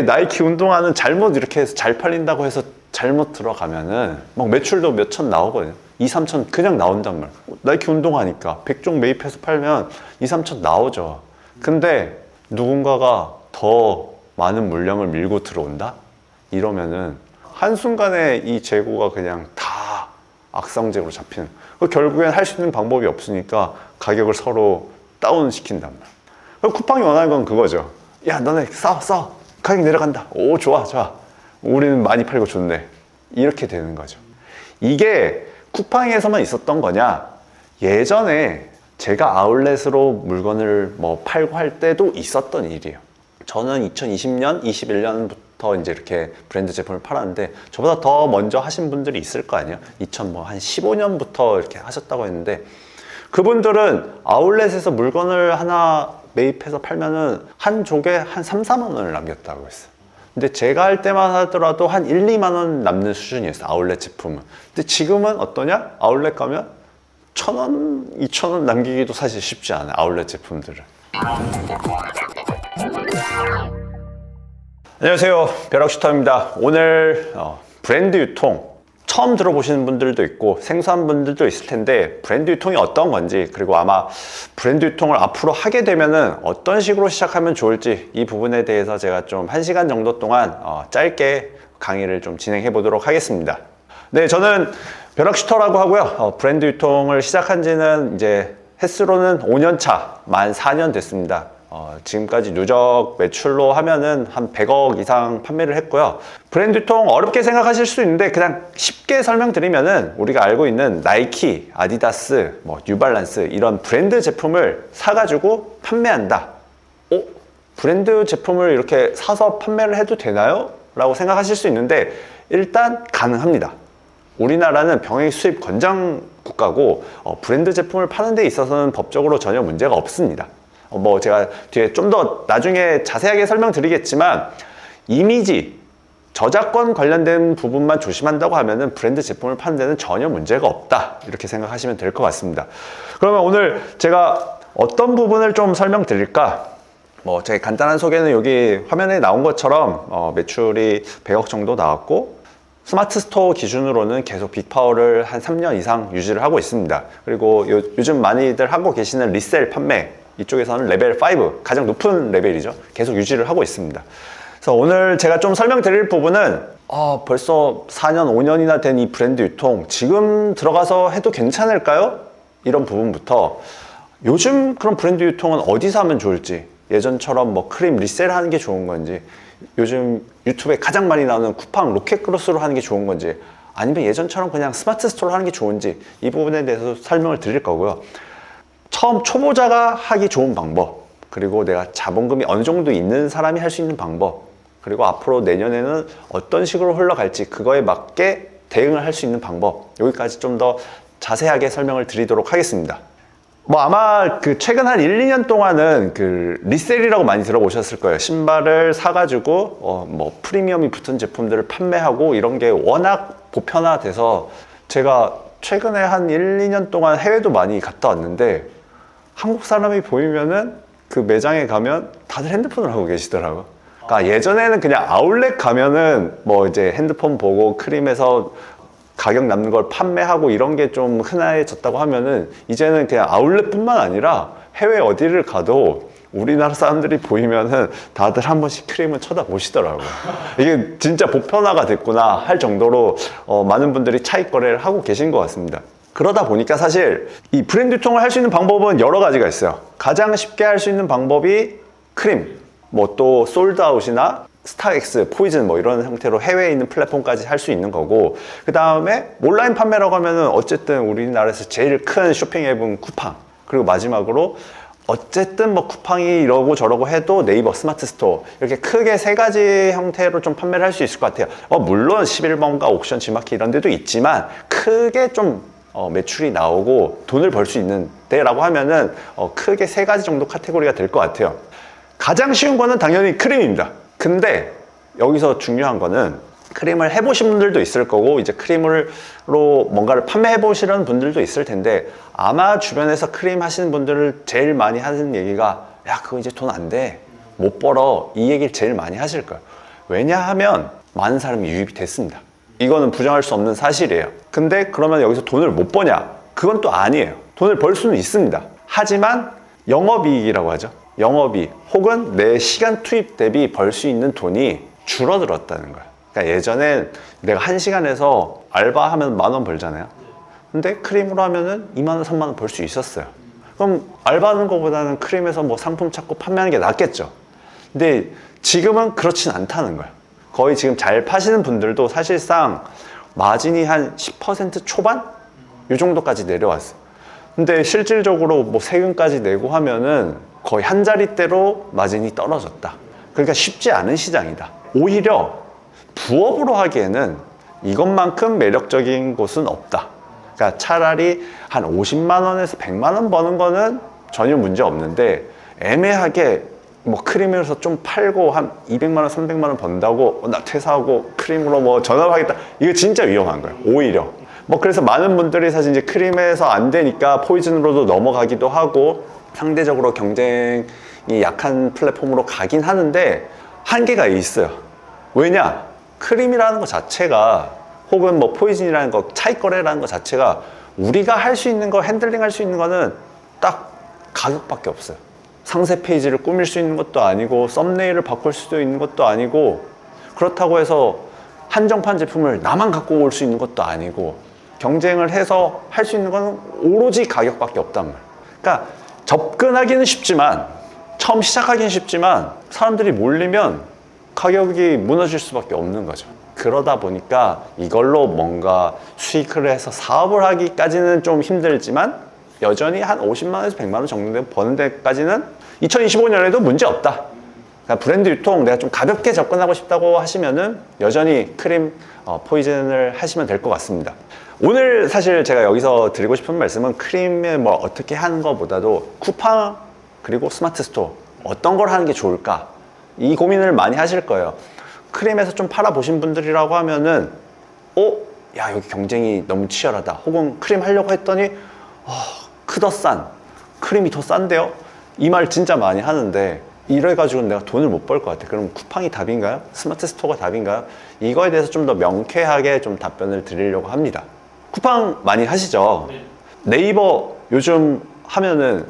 나이키 운동화는 잘못 이렇게 해서 잘 팔린다고 해서 잘못 들어가면은 막 매출도 몇 천 나오거든요. 2, 3천 그냥 나온단 말이에요. 나이키 운동화니까 100종 매입해서 팔면 2, 3천 나오죠. 근데 누군가가 더 많은 물량을 밀고 들어온다? 이러면은 한순간에 이 재고가 그냥 다 악성재고로 잡히는. 결국엔 할 수 있는 방법이 없으니까 가격을 서로 다운시킨단 말이에요. 쿠팡이 원하는 건 그거죠. 야, 너네 싸. 가격 내려간다. 오, 좋아. 우리는 많이 팔고 좋네. 이렇게 되는 거죠. 이게 쿠팡에서만 있었던 거냐? 예전에 제가 아울렛으로 물건을 팔고 할 때도 있었던 일이에요. 저는 2020년, 21년부터 이제 이렇게 브랜드 제품을 팔았는데 저보다 더 먼저 하신 분들이 있을 거 아니에요? 한 15년부터 이렇게 하셨다고 했는데 그분들은 아울렛에서 물건을 하나 매입해서 팔면은 한 족에 한 3, 4만 원을 남겼다고 했어요. 근데 제가 할 때만 하더라도 한 1, 2만 원 남는 수준이었어요. 아울렛 제품은. 근데 지금은 어떠냐? 아울렛 가면 1,000원, 2,000원 남기기도 사실 쉽지 않아요. 아울렛 제품들은. 안녕하세요. 벼락슈터입니다. 오늘 브랜드 유통 처음 들어보시는 분들도 있고 생소한 분들도 있을 텐데 브랜드 유통이 어떤 건지, 그리고 아마 브랜드 유통을 앞으로 하게 되면은 어떤 식으로 시작하면 좋을지, 이 부분에 대해서 제가 좀 1시간 정도 동안 짧게 강의를 좀 진행해 보도록 하겠습니다. 네, 저는 벼락슈터라고 하고요. 브랜드 유통을 시작한 지는 이제 횟수로는 5년 차, 만 4년 됐습니다. 지금까지 누적 매출로 하면은 한 100억 이상 판매를 했고요. 브랜드 유통 어렵게 생각하실 수 있는데 그냥 쉽게 설명드리면은 우리가 알고 있는 나이키, 아디다스, 뉴발란스 이런 브랜드 제품을 사가지고 판매한다. 브랜드 제품을 이렇게 사서 판매를 해도 되나요? 라고 생각하실 수 있는데 일단 가능합니다. 우리나라는 병행 수입 권장 국가고 브랜드 제품을 파는 데 있어서는 법적으로 전혀 문제가 없습니다. 제가 뒤에 좀 더 나중에 자세하게 설명드리겠지만 이미지, 저작권 관련된 부분만 조심한다고 하면은 브랜드 제품을 파는 데는 전혀 문제가 없다. 이렇게 생각하시면 될 것 같습니다. 그러면 오늘 제가 어떤 부분을 좀 설명드릴까? 제 간단한 소개는 여기 화면에 나온 것처럼 매출이 100억 정도 나왔고 스마트 스토어 기준으로는 계속 빅파워를 한 3년 이상 유지를 하고 있습니다. 그리고 요즘 많이들 하고 계시는 리셀 판매, 이쪽에서는 레벨 5, 가장 높은 레벨이죠. 계속 유지를 하고 있습니다. 그래서 오늘 제가 좀 설명드릴 부분은 벌써 4년, 5년이나 된 이 브랜드 유통 지금 들어가서 해도 괜찮을까요? 이런 부분부터 요즘 그런 브랜드 유통은 어디서 하면 좋을지, 예전처럼 크림 리셀하는 게 좋은 건지, 요즘 유튜브에 가장 많이 나오는 쿠팡 로켓크로스로 하는 게 좋은 건지, 아니면 예전처럼 그냥 스마트 스토어로 하는 게 좋은지, 이 부분에 대해서 설명을 드릴 거고요. 처음 초보자가 하기 좋은 방법, 그리고 내가 자본금이 어느 정도 있는 사람이 할 수 있는 방법, 그리고 앞으로 내년에는 어떤 식으로 흘러갈지 그거에 맞게 대응을 할 수 있는 방법, 여기까지 좀 더 자세하게 설명을 드리도록 하겠습니다. 아마 최근 한 1, 2년 동안은 리셀이라고 많이 들어보셨을 거예요. 신발을 사가지고 프리미엄이 붙은 제품들을 판매하고 이런 게 워낙 보편화돼서 제가 최근에 한 1, 2년 동안 해외도 많이 갔다 왔는데 한국 사람이 보이면은 그 매장에 가면 다들 핸드폰을 하고 계시더라고요. 그러니까 예전에는 그냥 아울렛 가면은 이제 핸드폰 보고 크림에서 가격 남는 걸 판매하고 이런 게 좀 흔해졌다고 하면은 이제는 그냥 아울렛뿐만 아니라 해외 어디를 가도 우리나라 사람들이 보이면은 다들 한 번씩 크림을 쳐다보시더라고요. 이게 진짜 보편화가 됐구나 할 정도로 많은 분들이 차익 거래를 하고 계신 것 같습니다. 그러다 보니까 사실 이 브랜드 유통을 할 수 있는 방법은 여러 가지가 있어요. 가장 쉽게 할 수 있는 방법이 크림, 또 솔드아웃이나 스타엑스, 포이즌 이런 형태로 해외에 있는 플랫폼까지 할 수 있는 거고, 그 다음에 온라인 판매라고 하면은 어쨌든 우리나라에서 제일 큰 쇼핑 앱은 쿠팡, 그리고 마지막으로 어쨌든 쿠팡이 이러고 저러고 해도 네이버 스마트 스토어, 이렇게 크게 세 가지 형태로 좀 판매를 할 수 있을 것 같아요. 물론 11번가 옥션, 지마켓 이런 데도 있지만 크게 좀 매출이 나오고 돈을 벌 수 있는 데라고 하면은 크게 세 가지 정도 카테고리가 될 것 같아요. 가장 쉬운 거는 당연히 크림입니다. 근데 여기서 중요한 거는 크림을 해보신 분들도 있을 거고 이제 크림으로 뭔가를 판매해 보시려는 분들도 있을 텐데, 아마 주변에서 크림 하시는 분들을 제일 많이 하는 얘기가 야 그거 이제 돈 안 돼, 못 벌어, 이 얘기를 제일 많이 하실 거예요. 왜냐하면 많은 사람이 유입이 됐습니다. 이거는 부정할 수 없는 사실이에요. 근데 그러면 여기서 돈을 못 버냐? 그건 또 아니에요. 돈을 벌 수는 있습니다. 하지만 영업이익이라고 하죠. 영업이익 혹은 내 시간 투입 대비 벌 수 있는 돈이 줄어들었다는 거예요. 그러니까 예전엔 내가 1시간에서 알바하면 10,000원 벌잖아요. 근데 크림으로 하면은 20,000원, 30,000원 벌 수 있었어요. 그럼 알바하는 것보다는 크림에서 뭐 상품 찾고 판매하는 게 낫겠죠. 근데 지금은 그렇진 않다는 거예요. 거의 지금 잘 파시는 분들도 사실상 마진이 한 10% 초반? 이 정도까지 내려왔어요. 근데 실질적으로 뭐 세금까지 내고 하면은 거의 한 자릿대로 마진이 떨어졌다. 그러니까 쉽지 않은 시장이다. 오히려 부업으로 하기에는 이것만큼 매력적인 곳은 없다. 그러니까 차라리 한 50만 원에서 100만 원 버는 거는 전혀 문제 없는데 애매하게 뭐 크림에서 좀 팔고 한 200만 원, 300만 원 번다고 나 퇴사하고 크림으로 뭐 전업하겠다. 이거 진짜 위험한 거예요. 오히려. 뭐 그래서 많은 분들이 사실 이제 크림에서 안 되니까 포이즌으로도 넘어가기도 하고 상대적으로 경쟁이 약한 플랫폼으로 가긴 하는데 한계가 있어요. 왜냐? 크림이라는 것 자체가 혹은 뭐 포이즌이라는 거 차이 거래라는 것 자체가 우리가 할 수 있는 거 핸들링 할 수 있는 거는 딱 가격밖에 없어요. 상세 페이지를 꾸밀 수 있는 것도 아니고 썸네일을 바꿀 수도 있는 것도 아니고 그렇다고 해서 한정판 제품을 나만 갖고 올 수 있는 것도 아니고 경쟁을 해서 할 수 있는 건 오로지 가격밖에 없단 말이에요. 그러니까 접근하기는 쉽지만 처음 시작하기는 쉽지만 사람들이 몰리면 가격이 무너질 수밖에 없는 거죠. 그러다 보니까 이걸로 뭔가 수익을 해서 사업을 하기까지는 좀 힘들지만 여전히 한 50만 원에서 100만 원 정도 버는 데까지는 2025년에도 문제 없다. 그러니까 브랜드 유통 내가 좀 가볍게 접근하고 싶다고 하시면은 여전히 크림 포이즌을 하시면 될 것 같습니다. 오늘 사실 제가 여기서 드리고 싶은 말씀은 크림에 뭐 어떻게 하는 것보다도 쿠팡 그리고 스마트 스토어 어떤 걸 하는 게 좋을까 이 고민을 많이 하실 거예요. 크림에서 좀 팔아보신 분들이라고 하면은 야 여기 경쟁이 너무 치열하다 혹은 크림 하려고 했더니 크더싼 크림이 더 싼데요? 이 말 진짜 많이 하는데 이래가지고 내가 돈을 못 벌 것 같아. 그럼 쿠팡이 답인가요? 스마트 스토어가 답인가요? 이거에 대해서 좀 더 명쾌하게 좀 답변을 드리려고 합니다. 쿠팡 많이 하시죠? 네. 네이버 요즘 하면은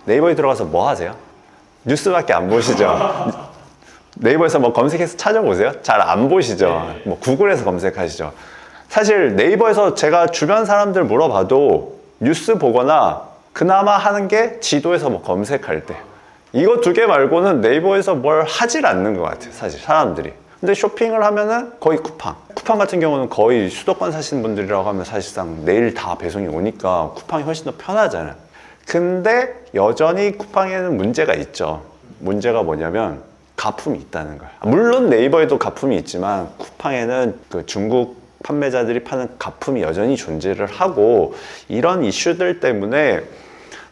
네이버에 들어가서 뭐 하세요? 뉴스밖에 안 보시죠? 네이버에서 뭐 검색해서 찾아보세요? 잘 안 보시죠? 네. 뭐 구글에서 검색하시죠? 사실 네이버에서 제가 주변 사람들 물어봐도 뉴스 보거나 그나마 하는 게 지도에서 뭐 검색할 때 이거 두 개 말고는 네이버에서 뭘 하질 않는 것 같아요. 사실 사람들이. 근데 쇼핑을 하면은 거의 쿠팡 같은 경우는 거의 수도권 사시는 분들이라고 하면 사실상 내일 다 배송이 오니까 쿠팡이 훨씬 더 편하잖아요. 근데 여전히 쿠팡에는 문제가 있죠. 문제가 뭐냐면 가품이 있다는 거예요. 물론 네이버에도 가품이 있지만 쿠팡에는 그 중국 판매자들이 파는 가품이 여전히 존재를 하고 이런 이슈들 때문에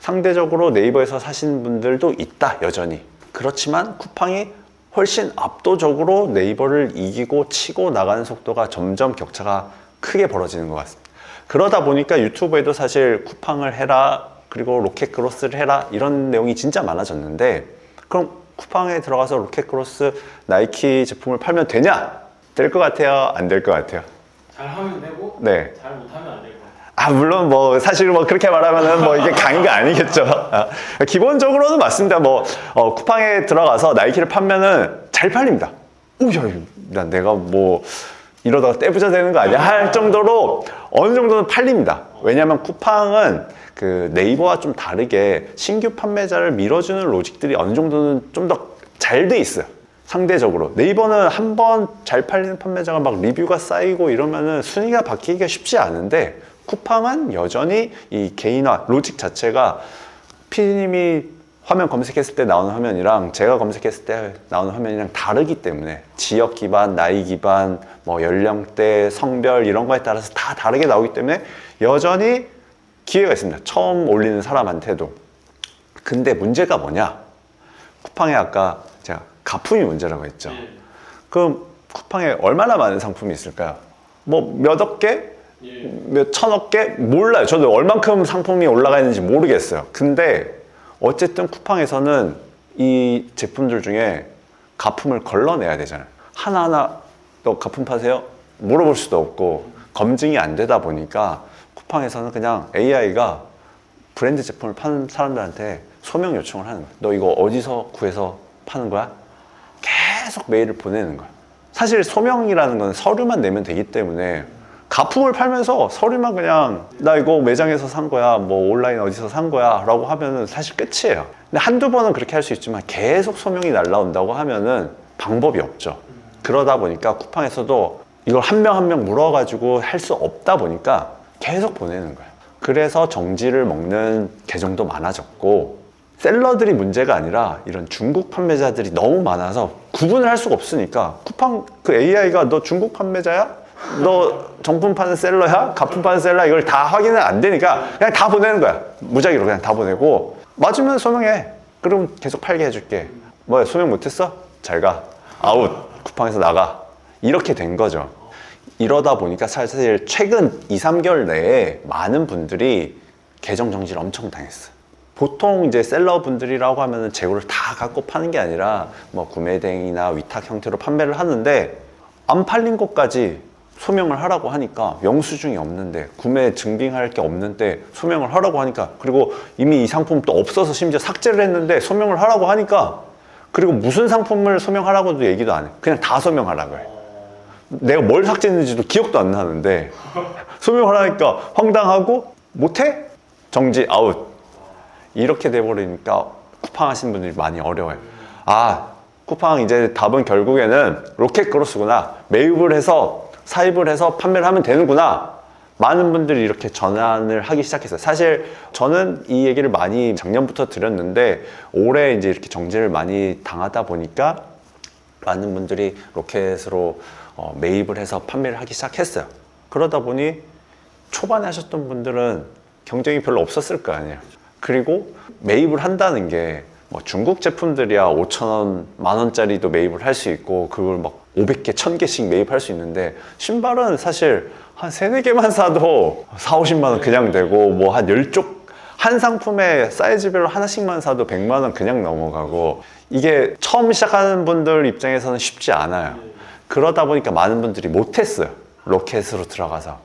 상대적으로 네이버에서 사시는 분들도 있다 여전히. 그렇지만 쿠팡이 훨씬 압도적으로 네이버를 이기고 치고 나가는 속도가 점점 격차가 크게 벌어지는 것 같습니다. 그러다 보니까 유튜브에도 사실 쿠팡을 해라 그리고 로켓크로스를 해라 이런 내용이 진짜 많아졌는데 그럼 쿠팡에 들어가서 로켓크로스 나이키 제품을 팔면 되냐? 될 것 같아요? 안 될 것 같아요? 잘하면 되고 네. 잘 못하면 안 될 것 같아요. 물론 뭐 사실 뭐 그렇게 말하면은 뭐 이게 강의가 아니겠죠. 기본적으로는 맞습니다. 뭐 쿠팡에 들어가서 나이키를 판면은 잘 팔립니다. 야, 내가 뭐 이러다가 떼부자 되는 거 아니야? 할 정도로 어느 정도는 팔립니다. 왜냐하면 쿠팡은 그 네이버와 좀 다르게 신규 판매자를 밀어주는 로직들이 어느 정도는 좀 더 잘 돼 있어요. 상대적으로 네이버는 한번 잘 팔리는 판매자가 막 리뷰가 쌓이고 이러면은 순위가 바뀌기가 쉽지 않은데 쿠팡은 여전히 이 개인화 로직 자체가 PD님이 화면 검색했을 때 나오는 화면이랑 제가 검색했을 때 나오는 화면이랑 다르기 때문에 지역 기반, 나이 기반, 뭐 연령대, 성별 이런 거에 따라서 다 다르게 나오기 때문에 여전히 기회가 있습니다. 처음 올리는 사람한테도. 근데 문제가 뭐냐? 쿠팡에 아까 제가 가품이 문제라고 했죠. 그럼 쿠팡에 얼마나 많은 상품이 있을까요? 뭐 몇억 개? 몇 천억 개? 몰라요. 저도 얼만큼 상품이 올라가 있는지 모르겠어요. 근데 어쨌든 쿠팡에서는 이 제품들 중에 가품을 걸러내야 되잖아요. 하나하나 너 가품 파세요? 물어볼 수도 없고 검증이 안 되다 보니까 쿠팡에서는 그냥 AI가 브랜드 제품을 파는 사람들한테 소명 요청을 하는 거야. 너 이거 어디서 구해서 파는 거야? 계속 메일을 보내는 거야. 사실 소명이라는 건 서류만 내면 되기 때문에 가품을 팔면서 서류만 그냥 나 이거 매장에서 산 거야, 뭐 온라인 어디서 산 거야 라고 하면은 사실 끝이에요. 근데 한두 번은 그렇게 할 수 있지만 계속 소명이 날라온다고 하면은 방법이 없죠. 그러다 보니까 쿠팡에서도 이걸 한 명 한 명 물어가지고 할 수 없다 보니까 계속 보내는 거예요. 그래서 정지를 먹는 계정도 많아졌고, 셀러들이 문제가 아니라 이런 중국 판매자들이 너무 많아서 구분을 할 수가 없으니까 쿠팡 그 AI가 너 중국 판매자야? 너 정품 파는 셀러야? 가품 파는 셀러야? 이걸 다 확인은 안 되니까 그냥 다 보내는 거야. 무작위로 그냥 다 보내고, 맞으면 소명해. 그럼 계속 팔게 해줄게. 뭐야, 소명 못했어? 잘 가. 아웃. 쿠팡에서 나가. 이렇게 된 거죠. 이러다 보니까 사실 최근 2, 3개월 내에 많은 분들이 계정 정지를 엄청 당했어요. 보통 이제 셀러분들이라고 하면은 재고를 다 갖고 파는 게 아니라 뭐 구매대행이나 위탁 형태로 판매를 하는데, 안 팔린 것까지 소명을 하라고 하니까 영수증이 없는데, 구매 증빙할 게 없는데 소명을 하라고 하니까, 그리고 이미 이 상품 또 없어서 심지어 삭제를 했는데 소명을 하라고 하니까, 그리고 무슨 상품을 소명하라고도 얘기도 안 해. 그냥 다 소명하라고 해. 내가 뭘 삭제했는지도 기억도 안 나는데 소명하라니까 황당하고, 못해? 정지, 아웃. 이렇게 돼버리니까 쿠팡 하시는 분들이 많이 어려워요. 아, 쿠팡 이제 답은 결국에는 로켓크로스구나. 매입을 해서 사입을 해서 판매를 하면 되는구나. 많은 분들이 이렇게 전환을 하기 시작했어요. 사실 저는 이 얘기를 많이 작년부터 드렸는데, 올해 이제 이렇게 정지를 많이 당하다 보니까 많은 분들이 로켓으로 매입을 해서 판매를 하기 시작했어요. 그러다 보니 초반에 하셨던 분들은 경쟁이 별로 없었을 거 아니에요. 그리고 매입을 한다는 게 뭐 중국 제품들이야 5,000원, 만원짜리도 매입을 할 수 있고, 그걸 막 500개, 1000개씩 매입할 수 있는데, 신발은 사실 한 3, 4개만 사도 4, 50만 원 그냥 되고, 뭐 한 10쪽, 한 상품에 사이즈별로 하나씩만 사도 100만 원 그냥 넘어가고, 이게 처음 시작하는 분들 입장에서는 쉽지 않아요. 그러다 보니까 많은 분들이 못했어요. 로켓으로 들어가서.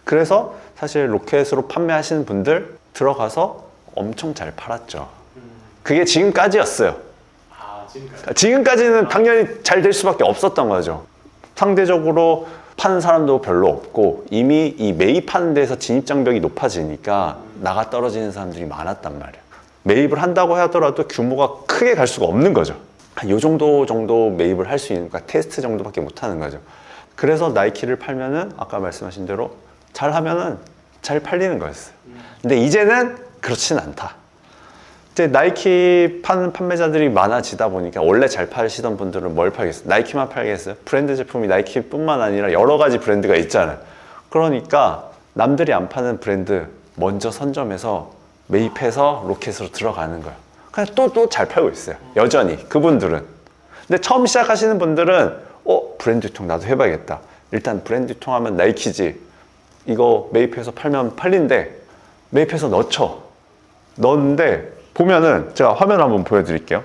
그래서 사실 로켓으로 판매하시는 분들 들어가서 엄청 잘 팔았죠. 그게 지금까지였어요. 아, 지금까지. 지금까지는 당연히 잘 될 수밖에 없었던 거죠. 상대적으로 파는 사람도 별로 없고, 이미 이 매입하는 데서 진입장벽이 높아지니까 나가 떨어지는 사람들이 많았단 말이에요. 매입을 한다고 하더라도 규모가 크게 갈 수가 없는 거죠. 한 요 정도 매입을 할 수 있는, 그러니까 테스트 정도밖에 못 하는 거죠. 그래서 나이키를 팔면은 아까 말씀하신 대로 잘 하면은 잘 팔리는 거였어요. 근데 이제는 그렇진 않다. 이제 나이키 파는 판매자들이 많아지다 보니까, 원래 잘 파시던 분들은 뭘 팔겠어요? 나이키만 팔겠어요? 브랜드 제품이 나이키뿐만 아니라 여러 가지 브랜드가 있잖아요. 그러니까 남들이 안 파는 브랜드 먼저 선점해서 매입해서 로켓으로 들어가는 거예요. 그냥 또 잘 팔고 있어요. 여전히 그분들은. 근데 처음 시작하시는 분들은 브랜드 유통 나도 해봐야겠다. 일단 브랜드 유통 하면 나이키지. 이거 매입해서 팔면 팔린대. 매입해서 넣었는데 보면은, 제가 화면 한번 보여드릴게요.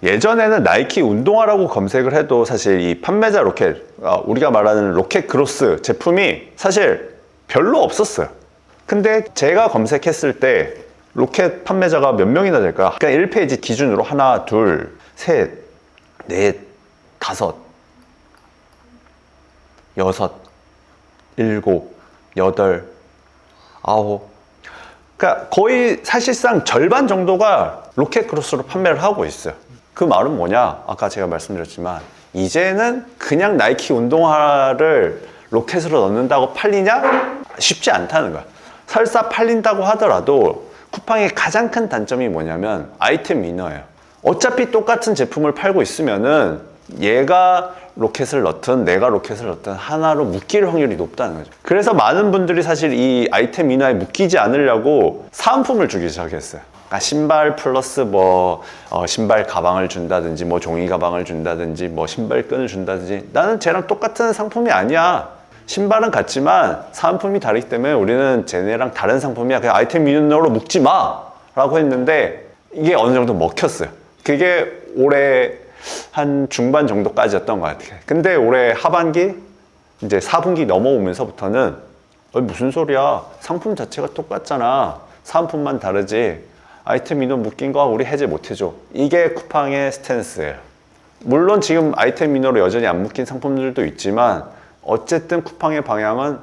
예전에는 나이키 운동화라고 검색을 해도 사실 이 판매자 로켓, 우리가 말하는 로켓 크로스 제품이 사실 별로 없었어요. 근데 제가 검색했을 때 로켓 판매자가 몇 명이나 될까? 그냥 1페이지 기준으로 하나, 둘, 셋, 넷, 다섯, 여섯, 일곱, 여덟, 아홉. 그러니까 거의 사실상 절반 정도가 로켓 크로스로 판매를 하고 있어요. 그 말은 뭐냐? 아까 제가 말씀드렸지만, 이제는 그냥 나이키 운동화를 로켓으로 넣는다고 팔리냐? 쉽지 않다는 거야. 설사 팔린다고 하더라도 쿠팡의 가장 큰 단점이 뭐냐면 아이템 위너예요. 어차피 똑같은 제품을 팔고 있으면은 얘가 로켓을 넣든 내가 로켓을 넣든 하나로 묶일 확률이 높다는 거죠. 그래서 많은 분들이 사실 이 아이템 인화에 묶이지 않으려고 사은품을 주기 시작했어요. 그러니까 신발 플러스 신발 가방을 준다든지, 종이 가방을 준다든지, 신발 끈을 준다든지. 나는 쟤랑 똑같은 상품이 아니야. 신발은 같지만 사은품이 다르기 때문에 우리는 쟤네랑 다른 상품이야. 그냥 아이템 인화로 묶지 마! 라고 했는데 이게 어느 정도 먹혔어요. 그게 올해 한 중반 정도까지였던 것 같아요. 근데 올해 하반기 이제 4분기 넘어오면서부터는 무슨 소리야, 상품 자체가 똑같잖아, 사은품만 다르지, 아이템 인원 묶인 거 우리 해제 못 해줘. 이게 쿠팡의 스탠스예요. 물론 지금 아이템 인원으로 여전히 안 묶인 상품들도 있지만 어쨌든 쿠팡의 방향은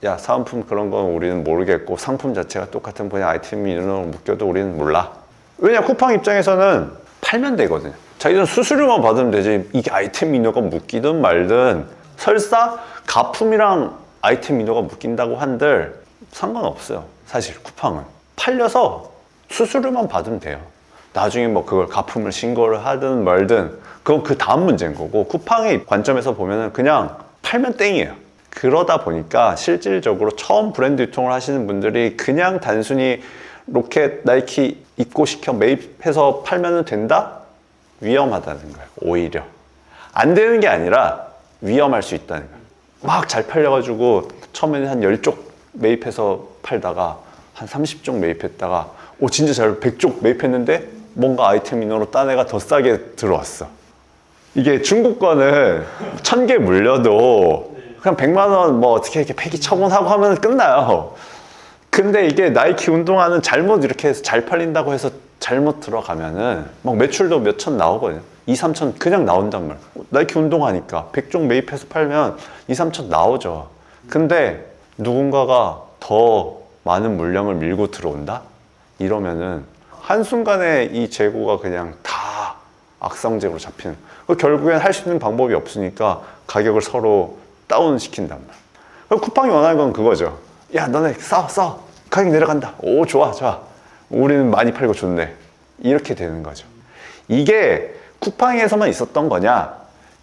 야, 사은품 그런 건 우리는 모르겠고 상품 자체가 똑같은 그냥 아이템 인원으로 묶여도 우리는 몰라. 왜냐, 쿠팡 입장에서는 팔면 되거든요. 자기는 수수료만 받으면 되지, 이게 아이템 인어가 묶이든 말든. 설사 가품이랑 아이템 인어가 묶인다고 한들 상관없어요. 사실 쿠팡은 팔려서 수수료만 받으면 돼요. 나중에 뭐 그걸 가품을 신고를 하든 말든 그건 그 다음 문제인 거고, 쿠팡의 관점에서 보면은 그냥 팔면 땡이에요. 그러다 보니까 실질적으로 처음 브랜드 유통을 하시는 분들이 그냥 단순히 로켓, 나이키 입고 시켜 매입해서 팔면 된다? 위험하다는 거예요. 오히려 안 되는 게 아니라 위험할 수 있다는 거예요. 막 잘 팔려가지고 처음에는 한 10쪽 매입해서 팔다가 한 30쪽 매입했다가 진짜 잘 100쪽 매입했는데 뭔가 아이템 인어로 딴 애가 더 싸게 들어왔어. 이게 중국 거는 1000개 물려도 그냥 100만 원 뭐 어떻게 이렇게 폐기 처분하고 하면 끝나요. 근데 이게 나이키 운동화는 잘못 이렇게 해서 잘 팔린다고 해서 잘못 들어가면은 막 매출도 몇천 나오거든요. 2, 3천 그냥 나온단 말이에요. 나이키 운동화니까 100종 매입해서 팔면 2, 3천 나오죠. 근데 누군가가 더 많은 물량을 밀고 들어온다? 이러면은 한순간에 이 재고가 그냥 다 악성재고로 잡히는. 결국엔 할 수 있는 방법이 없으니까 가격을 서로 다운시킨단 말이에요. 쿠팡이 원하는 건 그거죠. 야, 너네 싸. 가격 내려간다. 오, 좋아. 우리는 많이 팔고 좋네. 이렇게 되는 거죠. 이게 쿠팡에서만 있었던 거냐?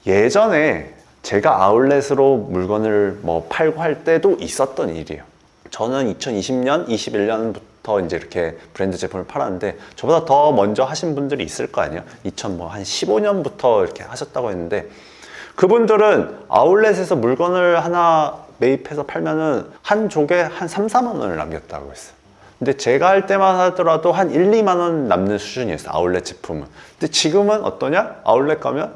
예전에 제가 아울렛으로 물건을 뭐 팔고 할 때도 있었던 일이에요. 저는 2020년, 21년부터 이제 이렇게 브랜드 제품을 팔았는데 저보다 더 먼저 하신 분들이 있을 거 아니에요? 한 15년부터 이렇게 하셨다고 했는데 그분들은 아울렛에서 물건을 하나 매입해서 팔면은 한 족에 한 3, 4만 원을 남겼다고 했어요. 근데 제가 할 때만 하더라도 한 1, 2만 원 남는 수준이었어요. 아울렛 제품은. 근데 지금은 어떠냐? 아울렛 가면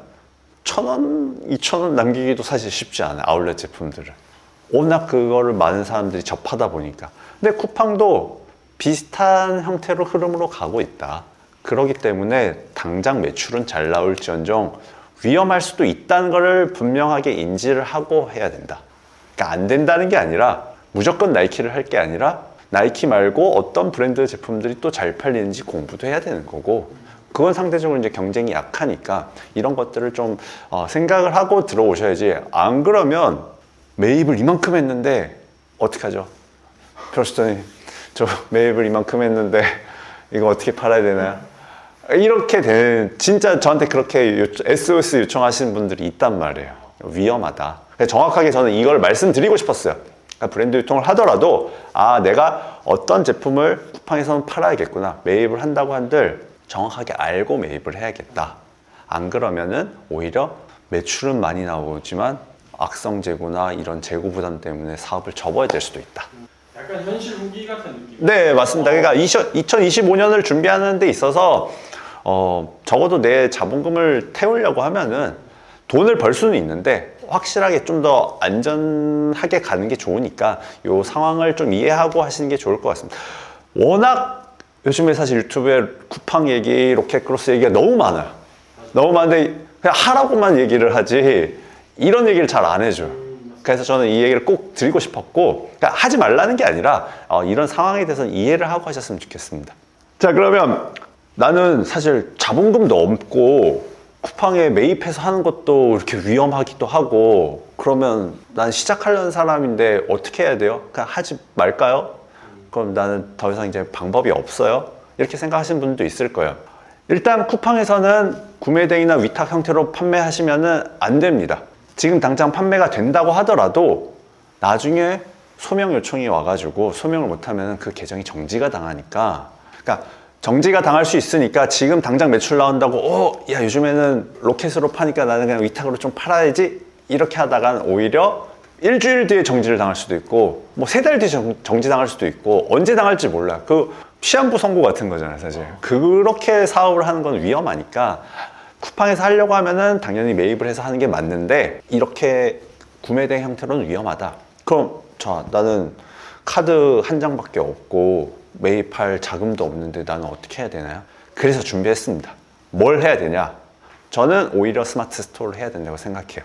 1,000원, 2,000원 남기기도 사실 쉽지 않아요. 아울렛 제품들은. 워낙 그거를 많은 사람들이 접하다 보니까. 근데 쿠팡도 비슷한 형태로 흐름으로 가고 있다. 그렇기 때문에 당장 매출은 잘 나올지언정 위험할 수도 있다는 것을 분명하게 인지를 하고 해야 된다. 그러니까 안 된다는 게 아니라 무조건 나이키를 할 게 아니라 나이키 말고 어떤 브랜드 제품들이 또 잘 팔리는지 공부도 해야 되는 거고, 그건 상대적으로 이제 경쟁이 약하니까 이런 것들을 좀 생각을 하고 들어오셔야지. 안 그러면 매입을 이만큼 했는데 어떡하죠? 표시더니 저 매입을 이만큼 했는데 이거 어떻게 팔아야 되나요? 이렇게 되는, 진짜 저한테 그렇게 SOS 요청하시는 분들이 있단 말이에요. 위험하다. 정확하게 저는 이걸 말씀드리고 싶었어요. 그러니까 브랜드 유통을 하더라도 내가 어떤 제품을 쿠팡에서는 팔아야겠구나, 매입을 한다고 한들 정확하게 알고 매입을 해야겠다. 안 그러면은 오히려 매출은 많이 나오지만 악성 재고나 이런 재고 부담 때문에 사업을 접어야 될 수도 있다. 약간 현실 후기 같은 느낌. 네, 맞습니다. 그러니까 2025년을 준비하는 데 있어서 적어도 내 자본금을 태우려고 하면은 돈을 벌 수는 있는데 확실하게 좀 더 안전하게 가는 게 좋으니까 이 상황을 좀 이해하고 하시는 게 좋을 것 같습니다. 워낙 요즘에 사실 유튜브에 쿠팡 얘기, 로켓크로스 얘기가 너무 많아요. 너무 많은데 그냥 하라고만 얘기를 하지 이런 얘기를 잘 안 해줘요. 그래서 저는 이 얘기를 꼭 드리고 싶었고, 그러니까 하지 말라는 게 아니라 이런 상황에 대해서는 이해를 하고 하셨으면 좋겠습니다. 자, 그러면 나는 사실 자본금도 없고 쿠팡에 매입해서 하는 것도 이렇게 위험하기도 하고, 그러면 난 시작하려는 사람인데 어떻게 해야 돼요? 그냥 하지 말까요? 그럼 나는 더 이상 이제 방법이 없어요? 이렇게 생각하시는 분도 있을 거예요. 일단 쿠팡에서는 구매대행이나 위탁 형태로 판매하시면 안 됩니다. 지금 당장 판매가 된다고 하더라도 나중에 소명 요청이 와가지고 소명을 못하면 그 계정이 정지가 당하니까, 그러니까 정지가 당할 수 있으니까 지금 당장 매출 나온다고 야, 요즘에는 로켓으로 파니까 나는 그냥 위탁으로 좀 팔아야지 이렇게 하다간 오히려 일주일 뒤에 정지를 당할 수도 있고 뭐 3달 뒤에 정지 당할 수도 있고 언제 당할지 몰라요. 그 시한부 선고 같은 거잖아요, 사실. 그렇게 사업을 하는 건 위험하니까 쿠팡에서 하려고 하면은 당연히 매입을 해서 하는 게 맞는데 이렇게 구매된 형태로는 위험하다. 그럼 나는 카드 한 장밖에 없고 매입할 자금도 없는데 나는 어떻게 해야 되나요? 그래서 준비했습니다. 뭘 해야 되냐? 저는 오히려 스마트 스토어를 해야 된다고 생각해요.